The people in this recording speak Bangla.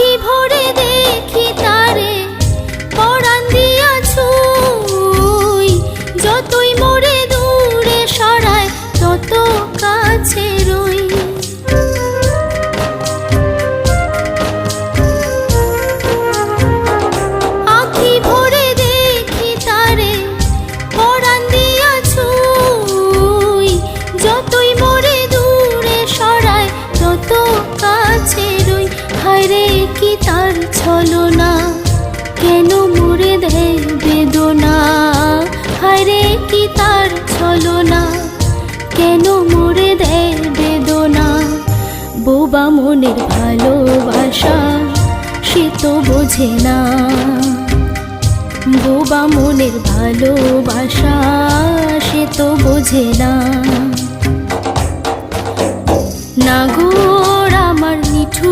আখি ভরে দেখি তারে পরাণ দিয়া ছুঁই, যতই মোরে দূরে সরায় তত কাছে রই। আখি ভরে দেখি তারে পরাণ দিয়া ছুঁই, যতই মোরে দূরে সরায় তত কাছে রই। হায়রে কি তার ছলনা, কেন মোরে দেয় বেদনা। হায়রে কি তার ছলনা, কেন মোরে দেয় বেদনা। বোবা মনের ভালোবাসা সে তো বোঝে না, বোবা মনের ভালোবাসা সে তো বোঝে না। নাগর আমার নিঠুর